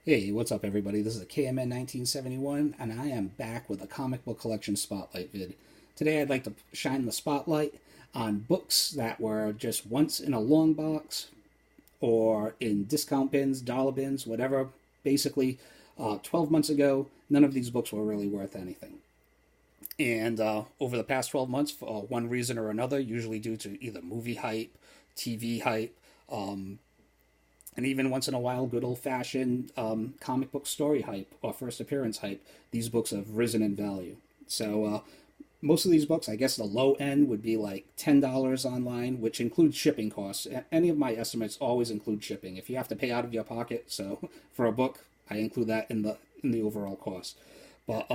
Hey, what's up, everybody? This is a KMN 1971, and I am back with a comic book collection spotlight vid. Today, I'd like to shine the spotlight on books that were just once in a long box or in discount bins, dollar bins, whatever. Basically, 12 months ago, none of these books were really worth anything. And over the past 12 months, for one reason or another, usually due to either movie hype, TV hype, and even once in a while, good old fashioned comic book story hype or first appearance hype, these books have risen in value. So, most of these books, I guess the low end would be like $10 online, which includes shipping costs. Any of my estimates always include shipping. If you have to pay out of your pocket, so for a book, I include that in the overall cost. But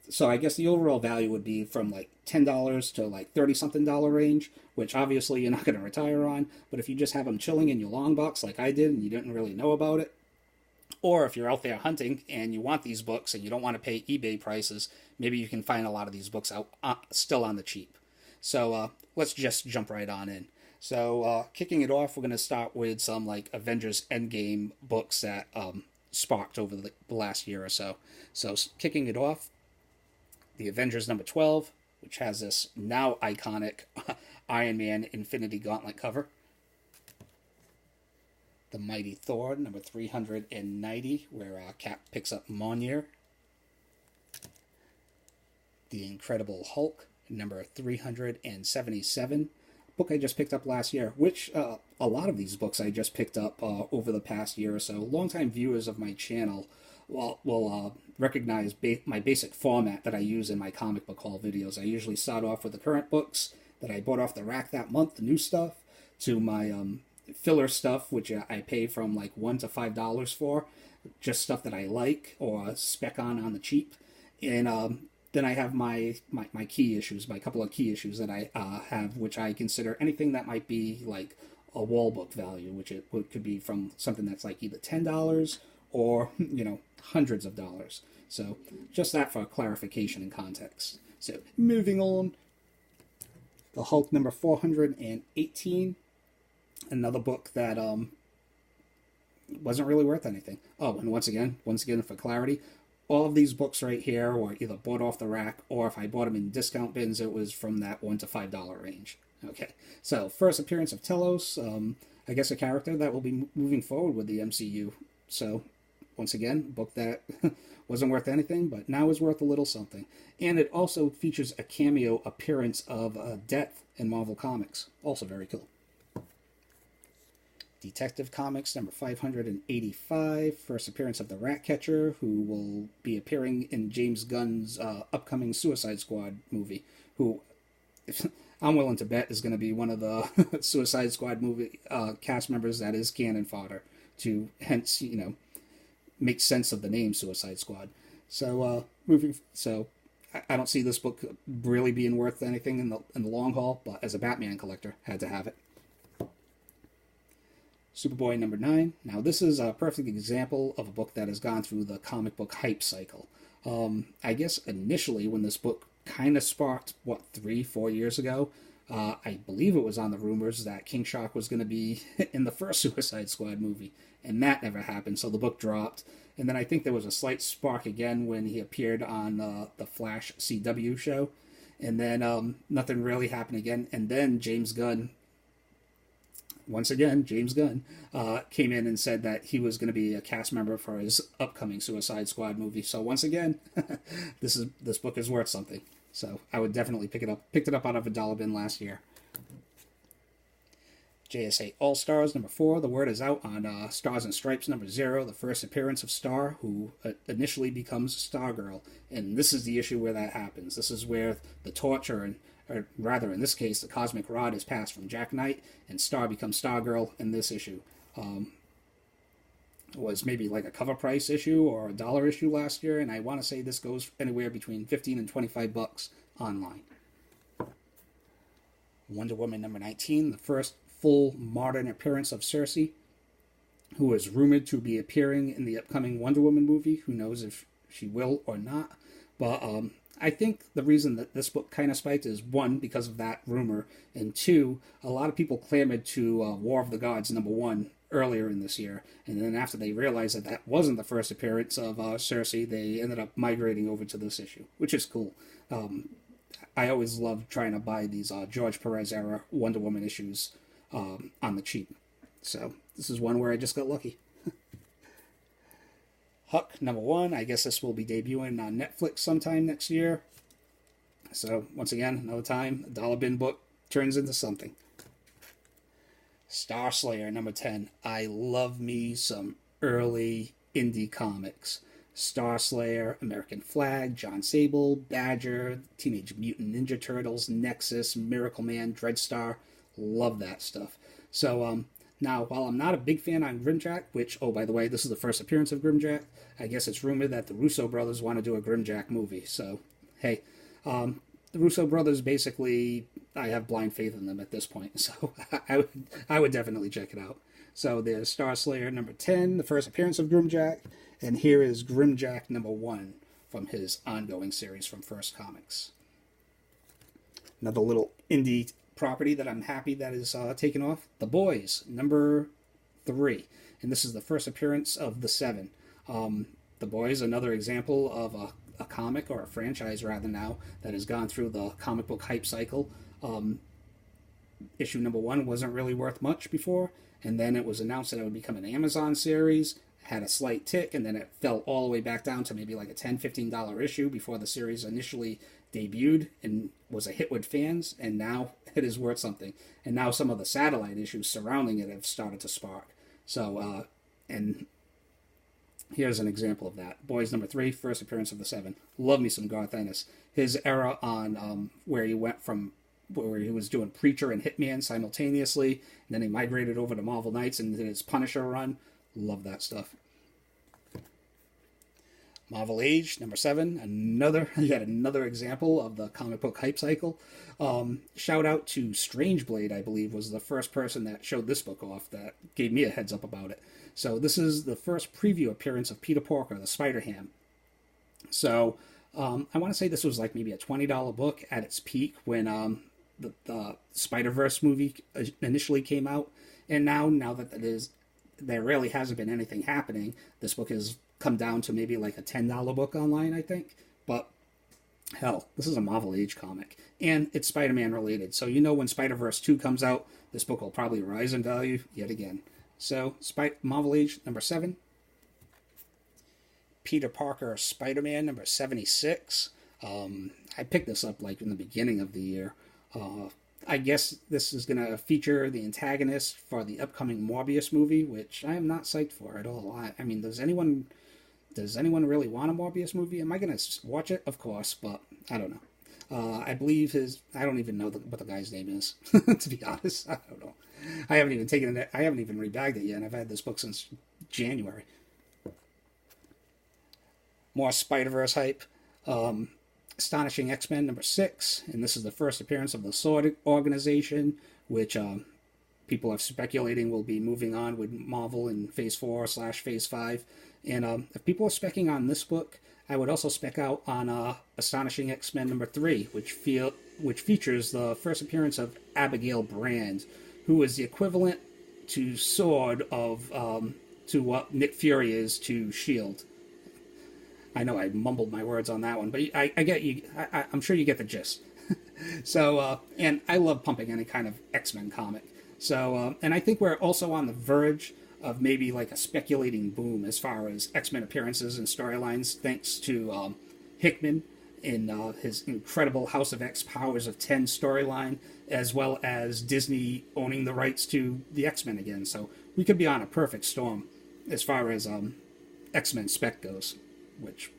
so I guess the overall value would be from like $10 to like 30 something dollar range, which obviously you're not going to retire on. But if you just have them chilling in your long box like I did and you didn't really know about it, or if you're out there hunting and you want these books and you don't want to pay eBay prices, maybe you can find a lot of these books out still on the cheap. So let's just jump right on in. So kicking it off, we're going to start with some like Avengers Endgame books that sparked over the last year or so. So kicking it off, the Avengers number 12, which has this now iconic Iron Man Infinity Gauntlet cover. The Mighty Thor number 390, where Cap picks up Mjolnir. The Incredible Hulk number 377, book I just picked up last year, which a lot of these books I just picked up over the past year or so. Longtime viewers of my channel will recognize my basic format that I use in my comic book haul videos. I usually start off with the current books that I bought off the rack that month, the new stuff, to my filler stuff, which I pay from like $1 to $5 for, just stuff that I like or spec on the cheap. And then I have my key issues, my couple of key issues that I have, which I consider anything that might be like a wall book value, which it could be from something that's like either $10 or hundreds of dollars. So just that for clarification and context. So moving on, the Hulk number 418, another book that wasn't really worth anything. Oh, and once again for clarity, all of these books right here were either bought off the rack, or if I bought them in discount bins, it was from that $1 to $5 range. Okay, so first appearance of Telos, I guess a character that will be moving forward with the MCU. So once again, book that wasn't worth anything, but now is worth a little something. And it also features a cameo appearance of Death in Marvel Comics. Also very cool. Detective Comics number 585, first appearance of the Ratcatcher, who will be appearing in James Gunn's upcoming Suicide Squad movie, who I'm willing to bet is going to be one of the Suicide Squad movie cast members that is cannon fodder to hence, make sense of the name Suicide Squad. So I don't see this book really being worth anything in the long haul, but as a Batman collector, had to have it. Superboy number 9. Now, this is a perfect example of a book that has gone through the comic book hype cycle. I guess initially when this book kind of sparked, 3-4 years ago, I believe it was on the rumors that King Shark was going to be in the first Suicide Squad movie, and that never happened, so the book dropped. And then I think there was a slight spark again when he appeared on the Flash CW show, and then nothing really happened again. And then James Gunn came in and said that he was going to be a cast member for his upcoming Suicide Squad movie. So once again, this book is worth something. So I would definitely pick it up. Picked it up out of a dollar bin last year. JSA All Stars number 4. The word is out on Stars and Stripes number 0, the first appearance of Star, who initially becomes Stargirl. And this is the issue where that happens. This is where the torch, or rather in this case, the cosmic rod is passed from Jack Knight, and Star becomes Stargirl in this issue. Was maybe like a cover price issue or a dollar issue last year, and I want to say this goes anywhere between $15 and $25 online. Wonder Woman number 19, the first full modern appearance of Cersei, who is rumored to be appearing in the upcoming Wonder Woman movie. Who knows if she will or not. But I think the reason that this book kind of spiked is, one, because of that rumor, and two, a lot of people clamored to War of the Gods number 1 earlier in this year. And then after they realized that that wasn't the first appearance of Cersei, they ended up migrating over to this issue, which is cool. I always love trying to buy these George Perez era Wonder Woman issues on the cheap. So this is one where I just got lucky. Huck #1. I guess this will be debuting on Netflix sometime next year. So once again, another time, a dollar bin book turns into something. Star Slayer #10. I love me some early indie comics. Star Slayer, American Flag, John Sable, Badger, Teenage Mutant Ninja Turtles, Nexus, Miracle Man, Dreadstar. Love that stuff. So, now, while I'm not a big fan on Grimjack, which, oh, by the way, this is the first appearance of Grimjack, I guess it's rumored that the Russo brothers want to do a Grimjack movie. So, hey, the Russo brothers basically, I have blind faith in them at this point. So, I would definitely check it out. So, there's Star Slayer #10, the first appearance of Grimjack. And here is Grimjack #1 from his ongoing series from First Comics. Another little indie property that I'm happy that is taken off. The Boys, #3. And this is the first appearance of the 7. The Boys, another example of a comic, or a franchise rather now, that has gone through the comic book hype cycle. Issue #1 wasn't really worth much before, and then it was announced that it would become an Amazon series, had a slight tick, and then it fell all the way back down to maybe like a $10, $15 issue before the series initially debuted and was a hit with fans, and now it is worth something. And now some of the satellite issues surrounding it have started to spark. So, and here's an example of that. Boys #3, first appearance of the 7. Love me some Garth Ennis. His era on where he went from where he was doing Preacher and Hitman simultaneously, and then he migrated over to Marvel Knights and did his Punisher run. Love that stuff. Marvel Age #7, yet another example of the comic book hype cycle. Shout out to Strangeblade, I believe, was the first person that showed this book off, that gave me a heads up about it. So this is the first preview appearance of Peter Porker, the Spider-Ham. So I want to say this was like maybe a $20 book at its peak when the Spider-Verse movie initially came out. And now that there really hasn't been anything happening, this book has come down to maybe like a $10 book online, I think. But hell, this is a Marvel Age comic, and it's Spider-Man related. So when Spider-Verse 2 comes out, this book will probably rise in value yet again. So Marvel Age #7. Peter Parker Spider-Man #76. I picked this up like in the beginning of the year. I guess this is going to feature the antagonist for the upcoming Morbius movie, which I am not psyched for at all. I mean, does anyone really want a Morbius movie? Am I going to watch it? Of course, but I don't know. I believe I don't even know what the guy's name is, to be honest. I don't know. I haven't even rebagged it yet, and I've had this book since January. More Spider-Verse hype. Astonishing X-Men #6, and this is the first appearance of the Sword Organization, which people are speculating will be moving on with Marvel in Phase 4/Phase 5. And if people are specking on this book, I would also spec out on Astonishing X-Men #3, which features the first appearance of Abigail Brand, who is the equivalent to Sword of to what Nick Fury is to S.H.I.E.L.D. I know I mumbled my words on that one, but I get you. I'm sure you get the gist. So, and I love pumping any kind of X-Men comic. So, and I think we're also on the verge of maybe like a speculating boom as far as X-Men appearances and storylines, thanks to Hickman in his incredible House of X Powers of 10 storyline, as well as Disney owning the rights to the X-Men again. So we could be on a perfect storm as far as X-Men spec goes. Which,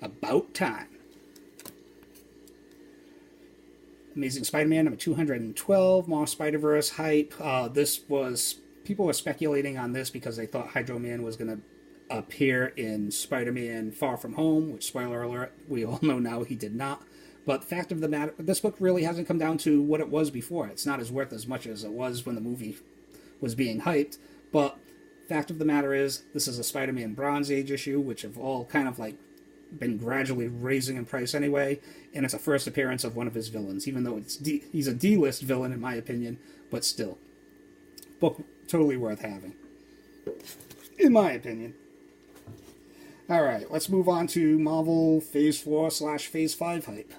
about time. Amazing Spider-Man #212, more Spider-Verse hype. People were speculating on this because they thought Hydro Man was going to appear in Spider-Man Far From Home, which, spoiler alert, we all know now he did not. But the fact of the matter, this book really hasn't come down to what it was before. It's not as worth as much as it was when the movie was being hyped, but fact of the matter is, this is a Spider-Man Bronze Age issue, which have all kind of like been gradually raising in price anyway, and it's a first appearance of one of his villains, even though he's a D-list villain in my opinion, but still. Book totally worth having, in my opinion. Alright, let's move on to Marvel Phase 4/Phase 5 hype.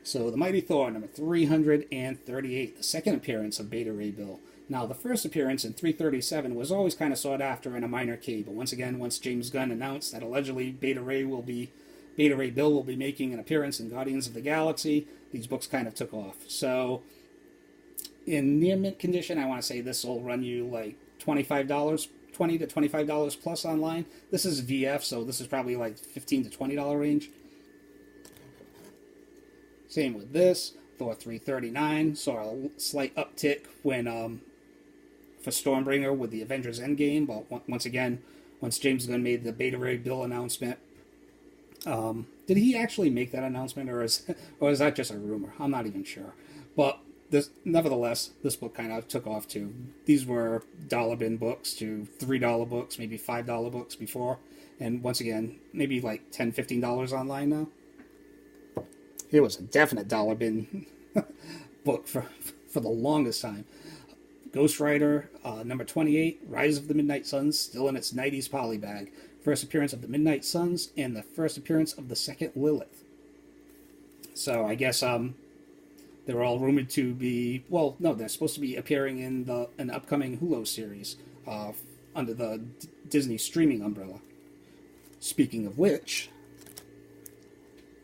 So, The Mighty Thor, number 338, the second appearance of Beta Ray Bill. Now, the first appearance in 337 was always kind of sought after in a minor key, but once again, once James Gunn announced that allegedly Beta Ray Bill will be making an appearance in Guardians of the Galaxy, these books kind of took off. So, in near mint condition, I want to say this will run you like $25, $20 to $25 plus online. This is VF, so this is probably like $15 to $20 range. Same with this. Thor 339 saw a slight uptick when for Stormbringer with the Avengers Endgame, but once again, once James Gunn made the Beta Ray Bill announcement, did he actually make that announcement, or is that just a rumor? I'm not even sure. But nevertheless, this book kind of took off too. These were dollar bin books to $3 books, maybe $5 books before, and once again, maybe like $10, $15 online now. It was a definite dollar bin book for the longest time. Ghost Rider, number 28, Rise of the Midnight Suns, still in its 90s polybag. First appearance of the Midnight Suns, and the first appearance of the second Lilith. So I guess they were all rumored to be, well, no, they're supposed to be appearing in an upcoming Hulu series under the Disney streaming umbrella. Speaking of which,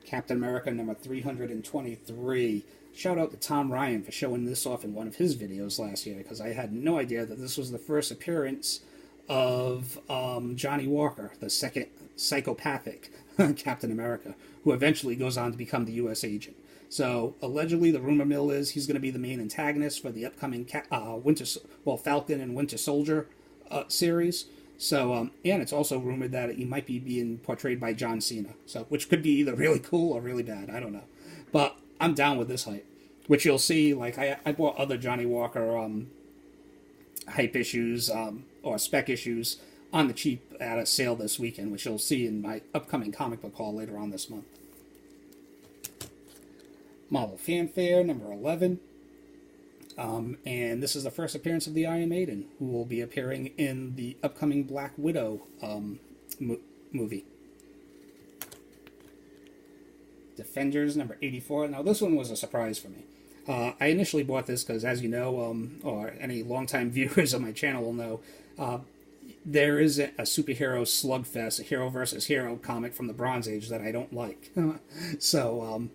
Captain America number 323. Shout out to Tom Ryan for showing this off in one of his videos last year, because I had no idea that this was the first appearance of Johnny Walker, the second psychopathic Captain America, who eventually goes on to become the U.S. agent. So, allegedly, the rumor mill is he's going to be the main antagonist for the upcoming Falcon and Winter Soldier series. So, and it's also rumored that he might be being portrayed by John Cena, so which could be either really cool or really bad. I don't know, but I'm down with this hype, which you'll see. Like I bought other Johnny Walker hype issues or spec issues on the cheap at a sale this weekend, which you'll see in my upcoming comic book haul later on this month. Marvel Fanfare number 11. And this is the first appearance of the Iron Maiden, who will be appearing in the upcoming Black Widow movie. Defenders, number 84. Now, this one was a surprise for me. I initially bought this because, as you know, or any longtime viewers of my channel will know, there is a superhero slugfest, a hero versus hero comic from the Bronze Age that I don't like. So,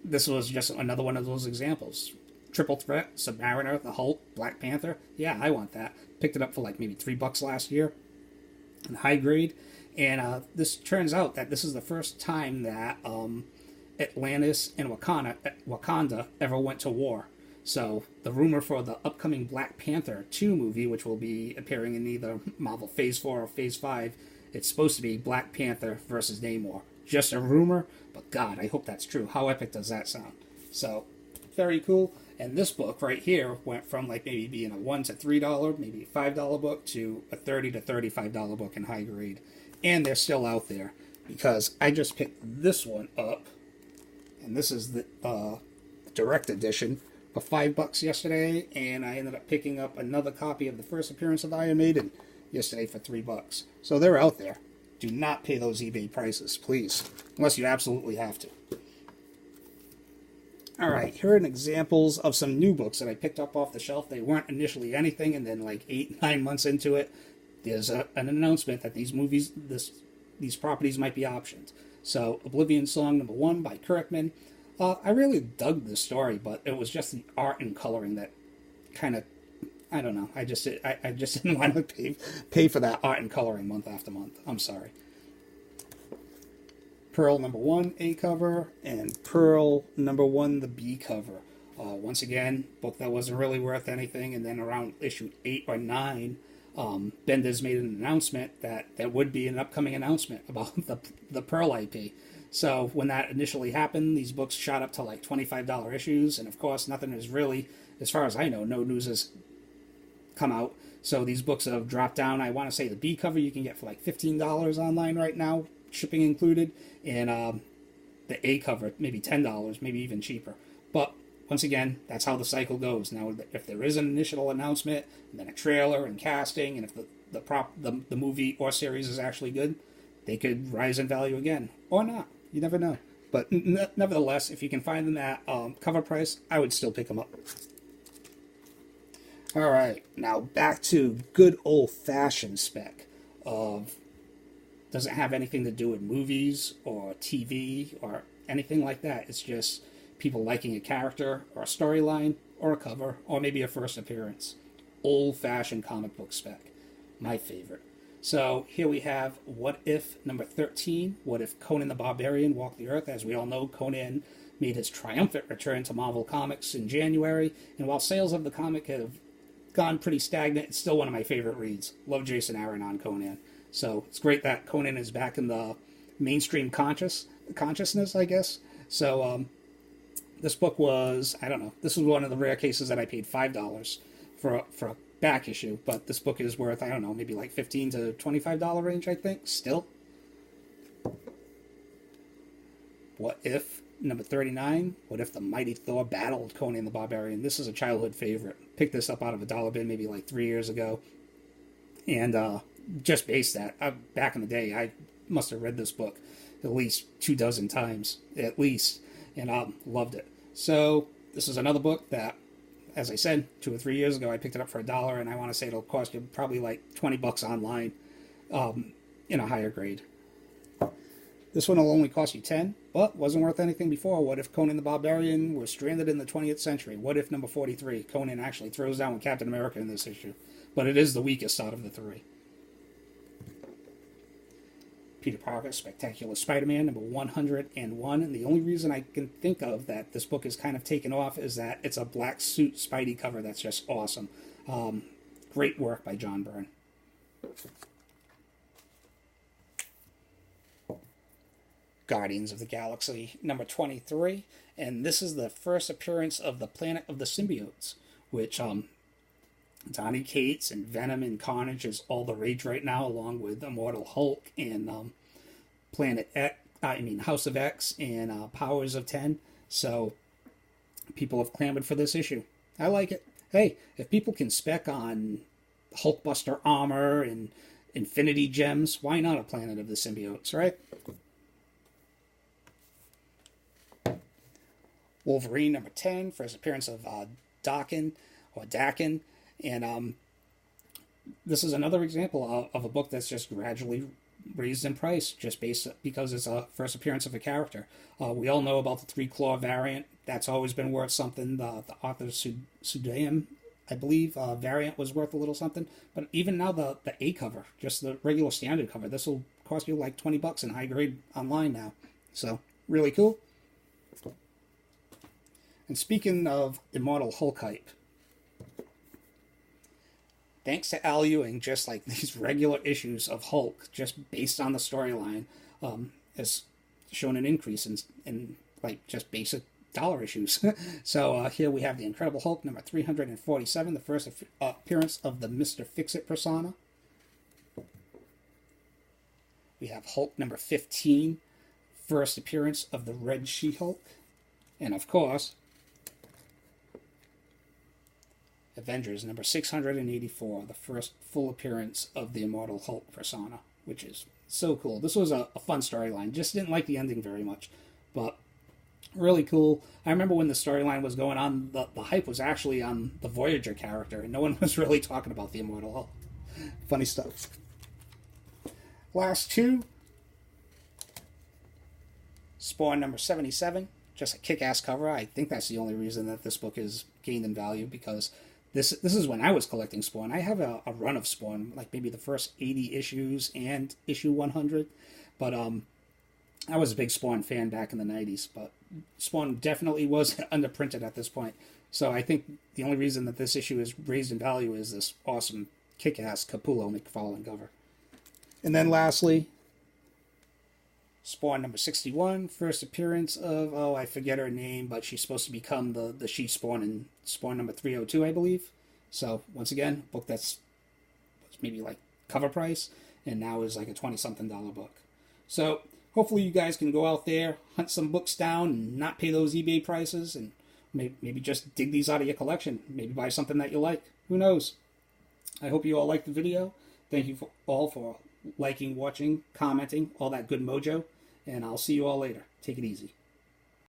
this was just another one of those examples. Triple Threat, Submariner, the Hulk, Black Panther. Yeah, I want that. Picked it up for like maybe $3 last year in high grade. And this turns out that this is the first time that Atlantis and Wakanda ever went to war. So the rumor for the upcoming Black Panther 2 movie, which will be appearing in either Marvel Phase 4 or Phase 5, it's supposed to be Black Panther versus Namor. Just a rumor, but God, I hope that's true. How epic does that sound? So, very cool. And this book right here went from like maybe being a $1 to $3, maybe $5 book to a $30 to $35 book in high grade. And they're still out there because I just picked this one up, and this is the direct edition for $5 yesterday, and I ended up picking up another copy of the first appearance of Iron Maiden yesterday for $3. So they're out there. Do not pay those eBay prices, please, unless you absolutely have to. Alright, here are examples of some new books that I picked up off the shelf. They weren't initially anything, and then like 8-9 months into it, there's an announcement that these properties might be optioned. So, Oblivion Song number 1 by Kirkman. I really dug this story, but it was just the art and coloring that kind of, I don't know, I just didn't want to pay for that art and coloring month after month. I'm sorry. Pearl number 1, A cover, and Pearl number 1, the B cover. Once again, book that wasn't really worth anything, and then around issue 8 or 9, Bendis made an announcement that there would be an upcoming announcement about the Pearl IP. So when that initially happened, these books shot up to like $25 issues, and of course nothing is really, as far as I know, no news has come out. So these books have dropped down. I want to say the B cover you can get for like $15 online right now, shipping included, and the A cover maybe $10, maybe even cheaper. But once again, that's how the cycle goes. Now, if there is an initial announcement, and then a trailer and casting, and if the movie or series is actually good, they could rise in value again, or not. You never know. But nevertheless, if you can find them at cover price, I would still pick them up. All right, now back to good old-fashioned spec of doesn't have anything to do with movies or TV or anything like that. It's just people liking a character or a storyline or a cover or maybe a first appearance. Old-fashioned comic book spec. My favorite. So here we have What If number 13. What if Conan the Barbarian walked the earth? As we all know, Conan made his triumphant return to Marvel Comics in January. And while sales of the comic have gone pretty stagnant, it's still one of my favorite reads. Love Jason Aaron on Conan. So it's great that Conan is back in the mainstream consciousness, I guess. So this book was, I don't know, this was one of the rare cases that I paid $5 for a back issue, but this book is worth, I don't know, maybe like $15 to $25 range, I think, still. What If number 39, What If the Mighty Thor battled Conan the Barbarian? This is a childhood favorite. Picked this up out of a dollar bin maybe like 3 years ago, and just based that, back in the day, I must have read this book at least 24 times, at least, and loved it. So this is another book that, as I said, 2 or 3 years ago, I picked it up for $1, and I want to say it'll cost you probably like $20 online in a higher grade. This one will only cost you $10, but wasn't worth anything before. What if Conan the Barbarian was stranded in the 20th century? What if number 43, Conan actually throws down with Captain America in this issue? But it is the weakest out of the three. Peter Parker, Spectacular Spider-Man, number 101. And the only reason I can think of that this book is kind of taken off is that it's a black suit Spidey cover that's just awesome. Great work by John Byrne. Guardians of the Galaxy, number 23. And this is the first appearance of the Planet of the Symbiotes, which Donny Cates and Venom and Carnage is all the rage right now, along with Immortal Hulk and House of X and Powers of 10. So people have clamored for this issue. I like it. Hey, if people can spec on Hulkbuster armor and Infinity Gems, why not a Planet of the Symbiotes, right? Wolverine, number 10, first appearance of Daken. And this is another example of a book that's just gradually raised in price, just because it's a first appearance of a character. We all know about the 3-Claw variant. That's always been worth something. The Arthur Sudam, I believe, variant was worth a little something. But even now, the A cover, just the regular standard cover, this will cost you like $20 in high grade online now. So, really cool. And speaking of Immortal Hulk hype, thanks to Al Ewing, just like these regular issues of Hulk, just based on the storyline, has shown an increase in like just basic dollar issues. So here we have the Incredible Hulk, number 347, the first appearance of the Mr. Fix-It persona. We have Hulk, number 15, first appearance of the Red She-Hulk. And of course, Avengers, number 684, the first full appearance of the Immortal Hulk persona, which is so cool. This was a fun storyline. Just didn't like the ending very much, but really cool. I remember when the storyline was going on, the hype was actually on the Voyager character, and no one was really talking about the Immortal Hulk. Funny stuff. Last two. Spawn, number 77. Just a kick-ass cover. I think that's the only reason that this book is gained in value, because this is when I was collecting Spawn. I have a run of Spawn, like maybe the first 80 issues and issue 100. But I was a big Spawn fan back in the 90s, but Spawn definitely was underprinted at this point. So I think the only reason that this issue is raised in value is this awesome kick-ass Capullo McFarlane cover. And then lastly, Spawn number 61, first appearance of, I forget her name, but she's supposed to become the She-Spawn in Spawn number 302, I believe. So, once again, book that's maybe like cover price, and now is like a $20-something book. So, hopefully you guys can go out there, hunt some books down, and not pay those eBay prices, and maybe just dig these out of your collection. Maybe buy something that you like. Who knows? I hope you all liked the video. Thank you all for liking, watching, commenting, all that good mojo. And I'll see you all later. Take it easy.